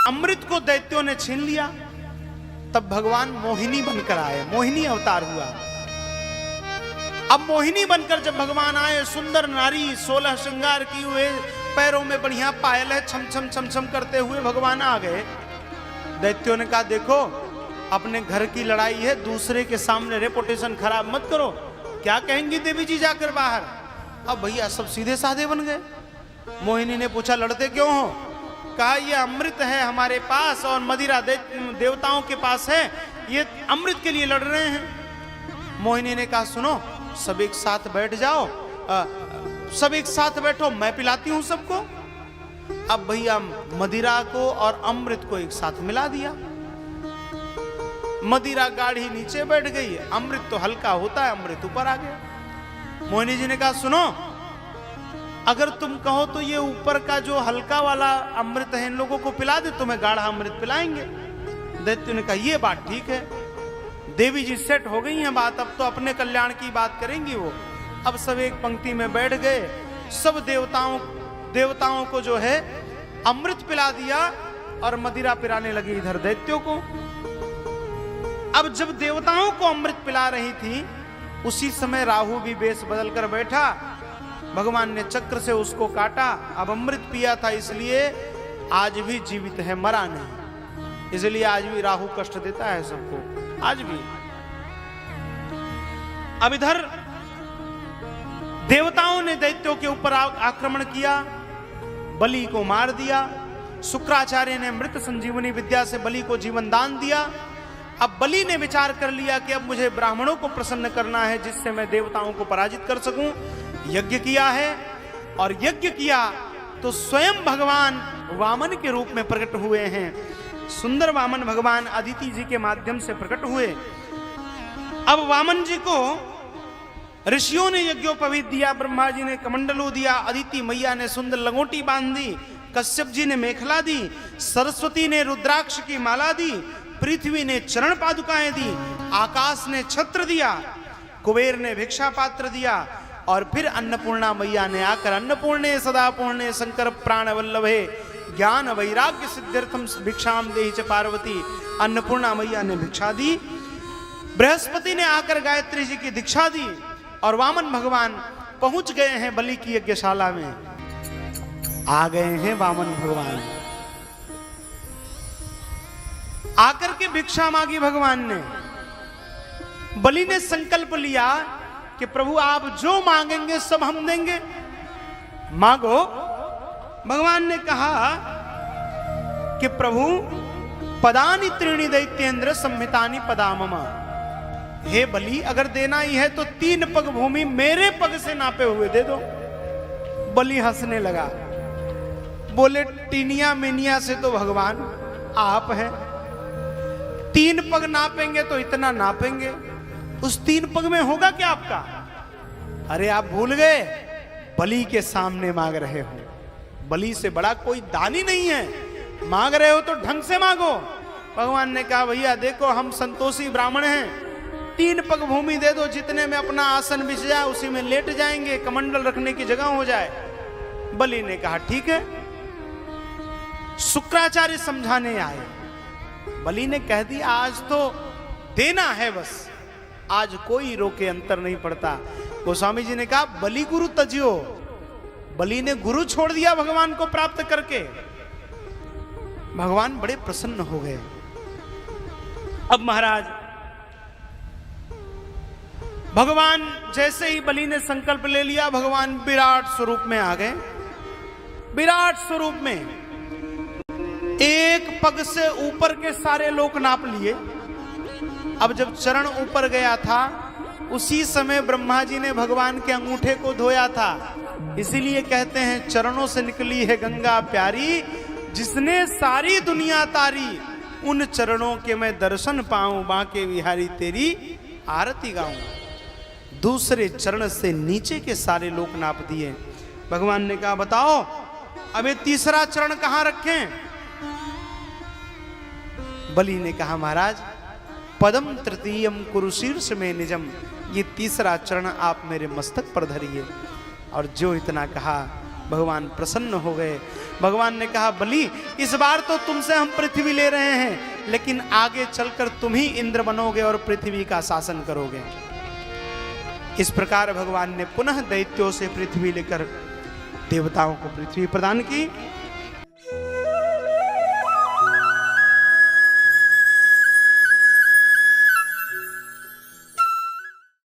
अमृत को दैत्यों ने छीन लिया। तब भगवान मोहिनी बनकर आए, मोहिनी अवतार हुआ। अब मोहिनी बनकर जब भगवान आए, सुंदर नारी 16 श्रृंगार की हुए, पैरों में बढ़िया पायल है, छम छम छम छम करते हुए भगवान आ गए। दैत्यों ने कहा देखो अपने घर की लड़ाई है, दूसरे के सामने रेपुटेशन खराब मत करो, क्या कहेंगी देवी जी जाकर बाहर। अब भैया सब सीधे साधे बन गए। मोहिनी ने पूछा लड़ते क्यों हो? कहा ये अमृत है हमारे पास और मदिरा देवताओं के पास है, ये अमृत के लिए लड़ रहे हैं। मोहिनी ने कहा सुनो सब एक साथ बैठ जाओ, सब एक साथ बैठो, मैं पिलाती हूं सबको। अब भैया मदिरा को और अमृत को एक साथ मिला दिया। मदिरा गाढ़ी नीचे बैठ गई, अमृत तो हल्का होता है, अमृत ऊपर आ गया। मोहिनी जी ने कहा सुनो अगर तुम कहो तो ये ऊपर का जो हल्का वाला अमृत है इन लोगों को पिला दे, तुम्हें गाढ़ा अमृत पिलाएंगे। दैत्य ने कहा ये बात ठीक है। देवी जी सेट हो गई है बात, अब तो अपने कल्याण की बात करेंगी वो। अब सब एक पंक्ति में बैठ गए, सब देवताओं को जो है अमृत पिला दिया और मदिरा पिलाने लगी इधर दैत्यों को। अब जब देवताओं को अमृत पिला रही थी उसी समय राहु भी वेश बदल कर बैठा। भगवान ने चक्र से उसको काटा। अब अमृत पिया था इसलिए आज भी जीवित है, मरा नहीं। इसलिए आज भी राहु कष्ट देता है सबको, आज भी। अब इधर देवताओं ने दैत्यों के ऊपर आक्रमण किया, बलि को मार दिया। शुक्राचार्य ने मृत संजीवनी विद्या से बलि को जीवन दान दिया। अब बलि ने विचार कर लिया कि अब मुझे ब्राह्मणों को प्रसन्न करना है जिससे मैं देवताओं को पराजित कर सकूं। यज्ञ किया है और यज्ञ किया तो स्वयं भगवान वामन के रूप में प्रकट हुए हैं। सुंदर वामन भगवान अदिति जी के माध्यम से प्रकट हुए। अब वामन जी को ऋषियों ने यज्ञोपवीत दिया, ब्रह्मा जी ने कमंडलू दिया, अदिति मैया ने सुंदर लंगोटी बांध दी, कश्यप जी ने मेखला दी, सरस्वती ने रुद्राक्ष की माला दी, पृथ्वी ने चरण पादुकाएं दी, आकाश ने छत्र दिया, कुबेर ने भिक्षा पात्र दिया और फिर अन्नपूर्णा मैया ने आकर अन्नपूर्णे सदा पूर्णे शंकर प्राण वल्लभे ज्ञान वैराग्य सिद्ध्यर्थम भिक्षाम देहि च पार्वती। अन्नपूर्णा मैया ने भिक्षा दी, बृहस्पति ने आकर गायत्री जी की दीक्षा दी और वामन भगवान पहुंच गए हैं बलि की यज्ञशाला में। आ गए हैं वामन भगवान, आकर के भिक्षा मांगी भगवान ने। बलि ने संकल्प लिया कि प्रभु आप जो मांगेंगे सब हम देंगे, मांगो। भगवान ने कहा कि प्रभु पदानि त्रीणि दैत्येंद्र संहितानि पदा मम। हे बलि अगर देना ही है तो 3 पग भूमि मेरे पग से नापे हुए दे दो। बलि हंसने लगा, बोले टीनिया मिनिया से तो भगवान आप हैं, 3 पग नापेंगे तो इतना नापेंगे, उस 3 पग में होगा क्या आपका? अरे आप भूल गए बलि के सामने मांग रहे हो, बलि से बड़ा कोई दानी नहीं है, मांग रहे हो तो ढंग से मांगो। भगवान ने कहा भैया देखो हम संतोषी ब्राह्मण हैं, 3 पग भूमि दे दो, जितने में अपना आसन बिछ जाए उसी में लेट जाएंगे, कमंडल रखने की जगह हो जाए। बलि ने कहा ठीक है। शुक्राचार्य समझाने आए, बलि ने कह दिया आज तो देना है बस, आज कोई रोके अंतर नहीं पड़ता। गोस्वामी जी ने कहा बलि गुरु तजियो, बलि ने गुरु छोड़ दिया भगवान को प्राप्त करके। भगवान बड़े प्रसन्न हो गए। अब महाराज भगवान जैसे ही बलि ने संकल्प ले लिया, भगवान विराट स्वरूप में आ गए। विराट स्वरूप में एक पग से ऊपर के सारे लोक नाप लिए। अब जब चरण ऊपर गया था उसी समय ब्रह्मा जी ने भगवान के अंगूठे को धोया था। इसीलिए कहते हैं चरणों से निकली है गंगा प्यारी, जिसने सारी दुनिया तारी, उन चरणों के मैं दर्शन पाऊं, बांके बिहारी तेरी आरती गाऊं। दूसरे चरण से नीचे के सारे लोक नाप दिए। भगवान ने कहा बताओ अब ये तीसरा चरण कहां रखें? बलि ने कहा महाराज पदम तृतीयम कुरु शीर्ष में निजम, ये तीसरा चरण आप मेरे मस्तक पर धरिए। और जो इतना कहा भगवान प्रसन्न हो गए। भगवान ने कहा बलि इस बार तो तुमसे हम पृथ्वी ले रहे हैं, लेकिन आगे चलकर तुम ही इंद्र बनोगे और पृथ्वी का शासन करोगे। इस प्रकार भगवान ने पुनः दैत्यों से पृथ्वी लेकर देवताओं को पृथ्वी प्रदान की।